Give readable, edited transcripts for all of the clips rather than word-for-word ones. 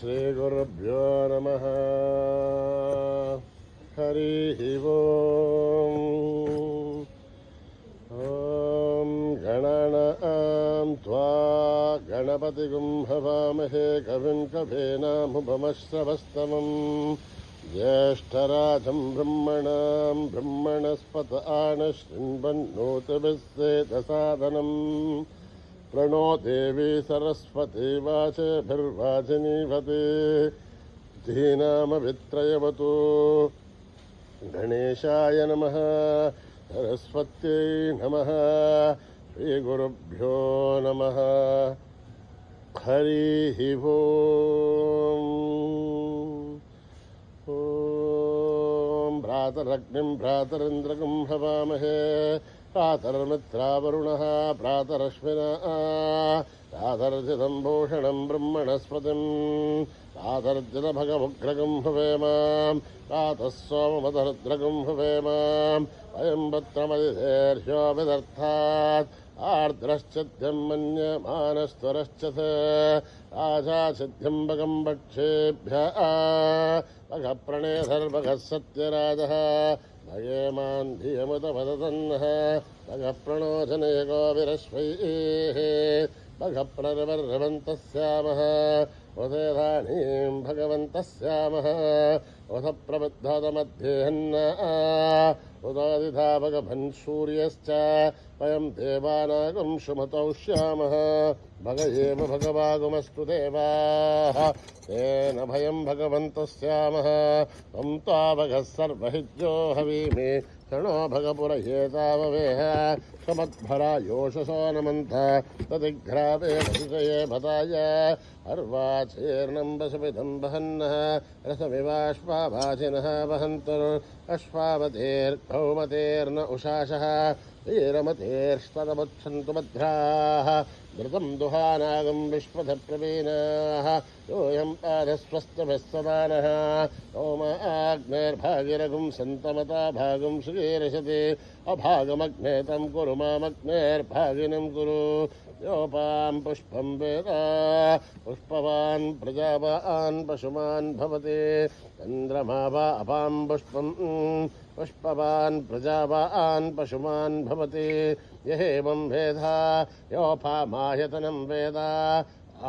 श्रीगुरुभ्यो नमः। हरिः ओम्। ॐ गणानां त्वा गणपतिगुं हवामहे कविं कवीनामुपमश्रवस्तमम् ज्येष्ठराजं ब्रह्मणां ब्रह्मणस्पत आनशृण्वन्नोतिभिस्सेदसादनम् प्रणो देवी सरस्वती वाचेभिर्वाचिनीवते धीनामभित्रयवतु गणेशाय नमः सरस्वत्यै नमः श्रीगुरुभ्यो नमः। हरिः ओम्। ॐ भ्रातरग्निं भ्रातरिन्द्रगं हवामहे प्रातर्मित्रावरुणः प्रातरश्विनः प्रातर्जितं भूषणं ब्रह्मणस्पतिं प्रातर्जितभगमुग्रगं हुवेम प्रातः सोममदरुद्रगं हुवेम वयं पत्रमदिधेर्ह्यो विदर्थात् आर्द्रश्चिद्यं मन्यमानस्त्वरश्च राजा सिद्धिं भगं भक्षेभ्यः भगप्रणेधर्भगः सत्यराजः भगेमान् धियमुतपदतन्नः भगप्रणोजनयको विरश्वैः भगप्रवर्धवन्तः स्यामः उदेधानीं भगवन्तः स्यामः उत प्रबुद्धमध्येहन्नः उदादिधा भगभन् सूर्यश्च वयं देवानागं सुमतौ श्यामः भग एव भगवागुमस्तु देवाः तेन भयं भगवन्तः स्यामः त्वं त्वाभगः सर्वहिज्यो हवीमि शृणो भगपुरयेताववेह समद्भरा योषसो नमन्थ तदिघ्रावे वसिषये भदाय अर्वाचीर्णं वसुविधं वहन्नः रसमिवाश्वाभाजिनः वहन्तुरश्वावतेर्भौमतेर्न उषाशः वीरमतेर्ष्वदमुच्छन्तु भद्राः घृतं दुहानागं विश्वधप्रवीणाः योऽयं पादस्वस्तभिः सदानः ओमाग्नेर्भागिरगुं सन्तमता भागं श्रीरशति अभागमग्ने तं कुरु मामग्नेर्भागिनं कुरु योपां पुष्पं वेद पुष्पवान् प्रजावान् पशुमान् भवति चन्द्रमा वा अपां पुष्पं पुष्पवान् प्रजावान् पशुमान् भवति यहेवं वेद योपामायतनं वेद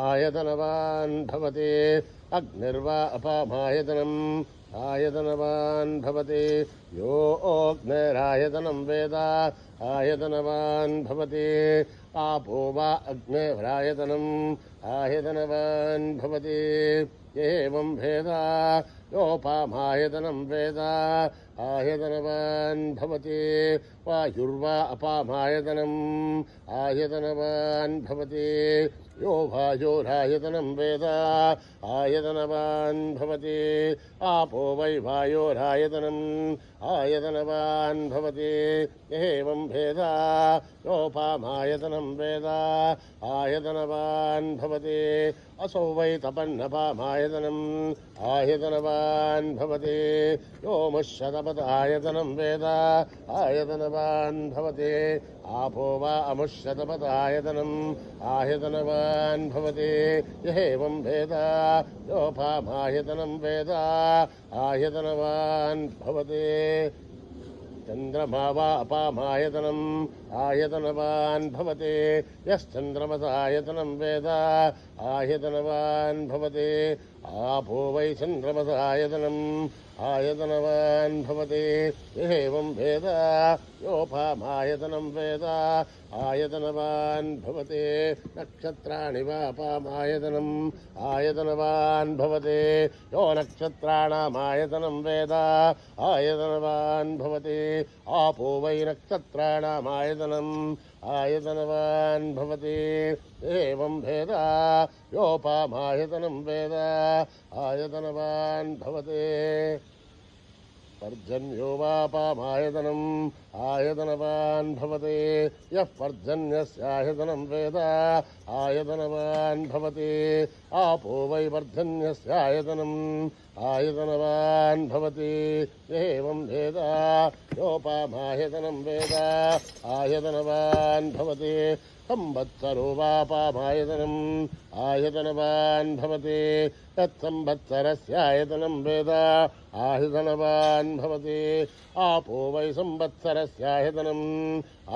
आयतनवान् भवति अग्निर्वा अपामायतनम् आयतनवान् भवति यो अग्निरायतनं वेद आयतनवान् भवति आपो वा अग्निरायतनम् आयतनवान् भवति एवं वेद योपामायतनं वेद आयतनवान् भवति वायुर्वा अपामायतनम् आयतनवान् भवति यो वायोरायतनं वेद आयतनवान् भवति आपो वै वायोरायतनम् आयतनवान् भवति एवं वेद योपामायतनं वेद आयतनवान् भवति असौ वै तपन्नपामायतनम् आयतनवान् भवति योमुष्यतपद आयतनं वेद आयतनवान् भवति आपो वा अमुष्यतपद आयतनम् आयतनवान् भवति एवं वेद योपामायतनं वेद आयतनवान् भवति चन्द्रमा वा अपामायतनम् आयतनवान् भवति यश्चन्द्रमसायतनं वेद आयतनवान् भवति आपो वै चन्द्रमसायतनम् आयतनवान् भवति एवं वेद योपामायतनं वेद आयतनवान् भवति नक्षत्राणि वा अपामायतनम् आयतनवान् भवति यो नक्षत्राणामायतनं वेद आयतनवान् भवति आपो वै नक्षत्राणामायतनम् आयतनवान् भवति एवं वेद योपामायतनं वेद आयतनवान् भवति पर्जन्यो वापामायतनम् आयतनवान् भवति यः पर्जन्यस्यायतनं वेद आयतनवान् भवति आपो वै पर्जन्यस्यायतनम् आयतनवान् भवति एवं वेद योपामायतनं वेद आयतनवान् भवति సంవత్సరో వా పామాయతనం ఆయతనవాన్ భవతి తత్సంవత్సరస్యాయతనం వేద ఆయతనవాన్ భవతి ఆపో వై సంవత్సరస్యాయతనం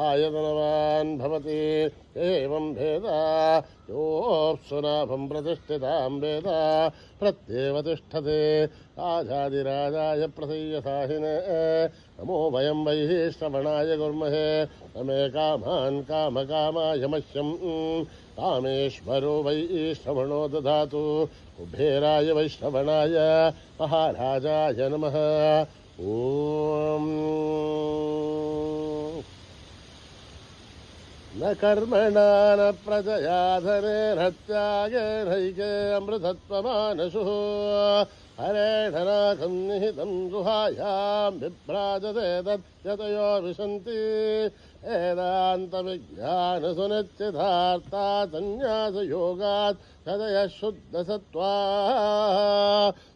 ఆయతనవాన్ భవతి ఏవం భేద యోప్సునాభం ప్రతిష్ఠితాం వేద ప్రత్యేవ తిష్టతే రాజాదిరాజాయ ప్రసయ్యసాహినే నమో వయం వై శ్రవణాయ కుర్మహే నమే కామాన్ కామకామాయ మహ్యం కామేశ్వరో వై శ్రవణో దదాతు కుబేరాయ వై శ్రవణాయ మహారాజాయ నమః. ఓం న కర్మణా న ప్రజయా ధనేన త్యాగేనైకే అమృతత్వమానసు హరేణ నాకం నిహితం గుహాయాం విభ్రాజతే తత్యతయో విశంతి వేదాంతవిజ్ఞానసునిశ్చితార్థా సన్యాసయోగాత్ సదయ శుద్ధసత్వా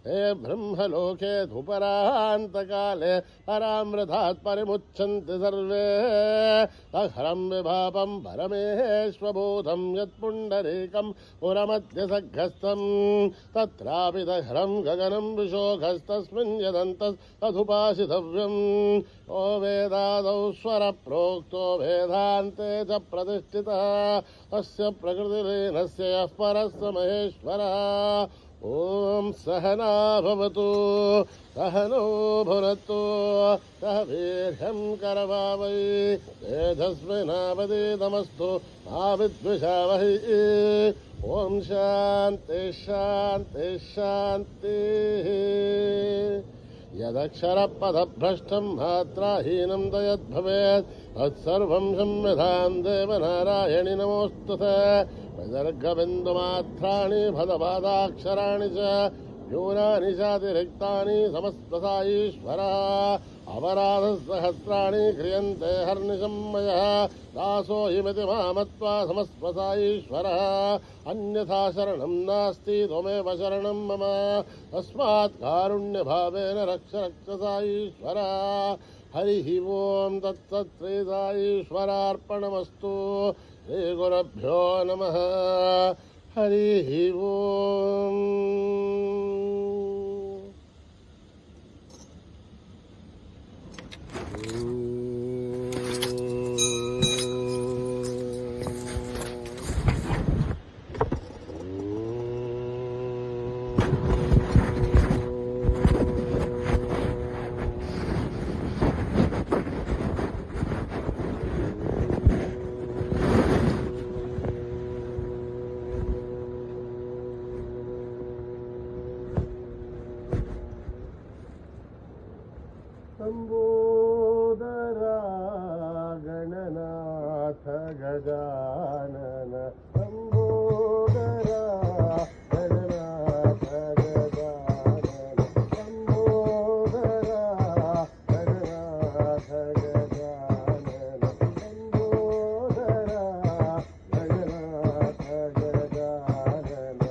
హే బ్రహ్మలోకే ధుపరాంతకాలే పరామృతాత్ పరిముచ్యంతి సర్వే అహరం విభాపం పరమేశ్వబోధం యత్పుండరీకం పురమధ్య సఘస్థం తత్రాపి దహ్రం గగనం విశోఘస్తస్మిన్ యదంతదుపాసితవ్యం ఓ వేదాదౌ స్వర ప్రోక్తో వేదాంతే చ ప్రతిష్ఠితః అస్య ప్రకృతిలీనస్య యః పరస్య మహేశ్వరः. ఓం సహనా భవతు సహనో భునత్తు సహ వీర్యం కరవావహై తేజస్వినావధీతమస్తు మా విద్విషావహై. ఓం శాంతి శాంతి శాంతి. యదక్షరపదభ్రష్టం మాత్రాహీనం దయద్భవేత్ తత్సర్వం సంవిధాం దేవనారాయణి నమోస్తుతే. విసర్గబిందుమాత్రాణి పదపాదాక్షరాణి చ న్యూనాని చాతిరిక్తాని సమస్తసాయీశ్వరः. అపరాధసహస్రాణి క్రియంతే హర్నిశం మయః దాసోऽహిమితి మామత్వా సమస్వసాయీశ్వరः. అన్యథా శరణం నాస్తి త్వమేవ శరణం మమ తస్మాత్ కారుణ్యభావేన రక్ష రక్ష సాయీశ్వరः. హరి ఓం తత్సత్ శ్రీ సాయీశ్వరార్పణమస్తు. శ్రీ గురుభ్యో నమః. హరి ఓం. సంబోధరా గణనాథ గజానన సంబోధరా గణనాథ గజానన సంబోధరా గణనాథ గజానన సంబోధరా గణనాథ గజానన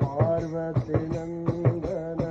పార్వతీ నందన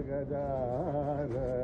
गजानन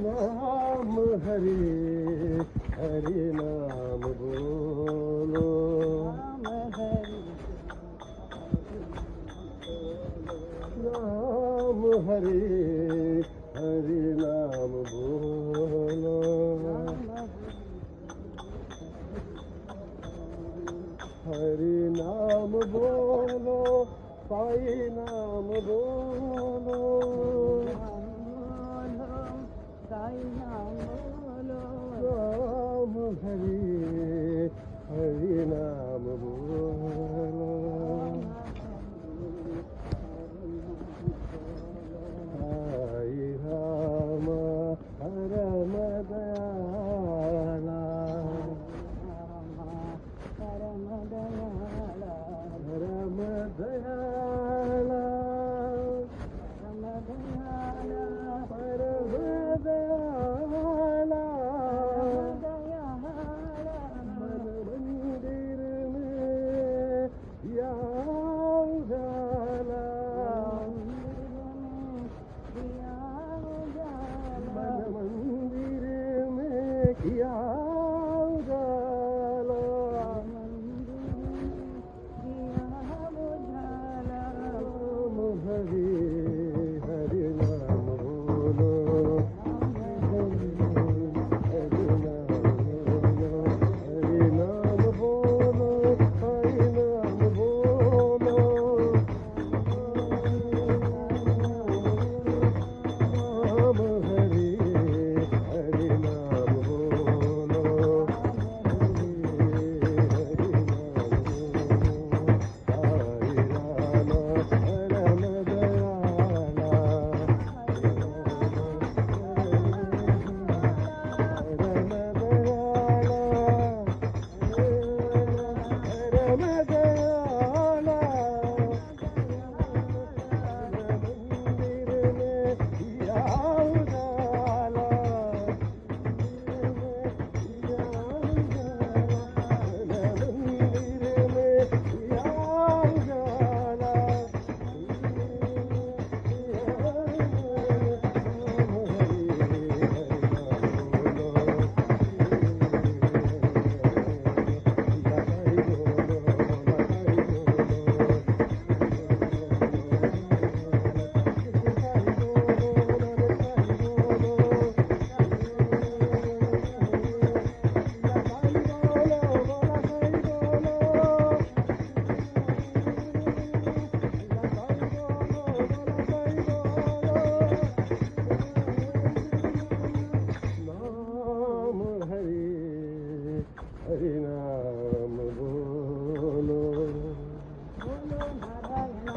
नाम हरि हरि नाम बोलो नाम हरि हरि नाम बोलो हरि नाम बोलो साई नाम बोलो राम हरि हरि नाम बोलो साई राम परम दयाला परम दयाला हरि नाम बोलो बोलो नारायण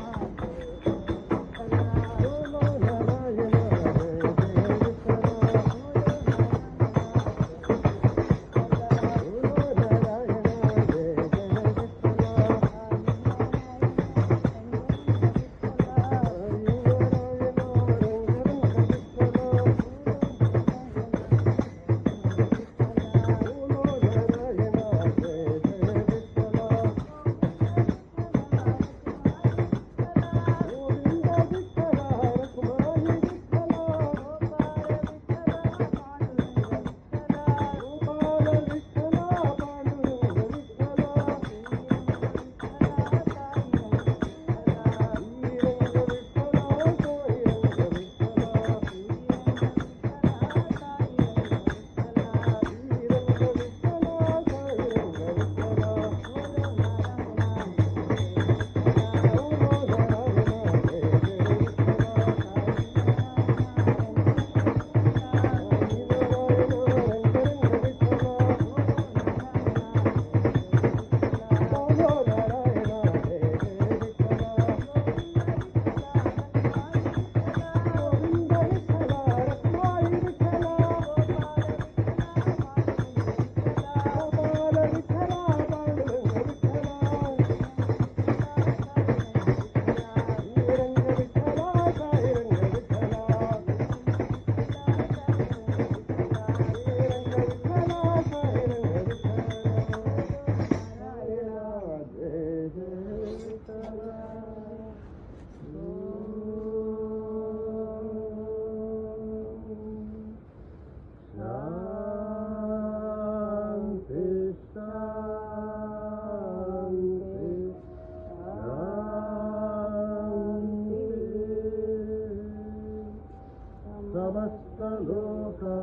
समस्त लोका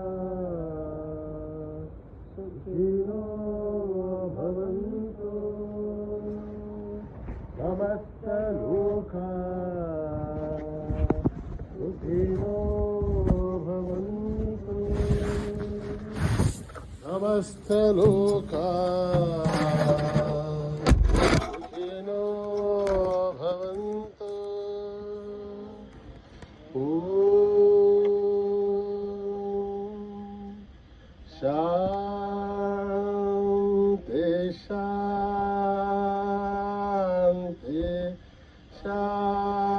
सुखिनो भवन्तु समस्त लोका सुखिनो भवन्तु समस्त लोका सुखिनो भवन्तु शांति शांति शांति।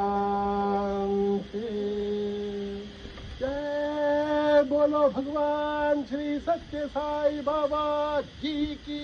जय बोलो भगवान श्री सत्य साई बाबा जी की।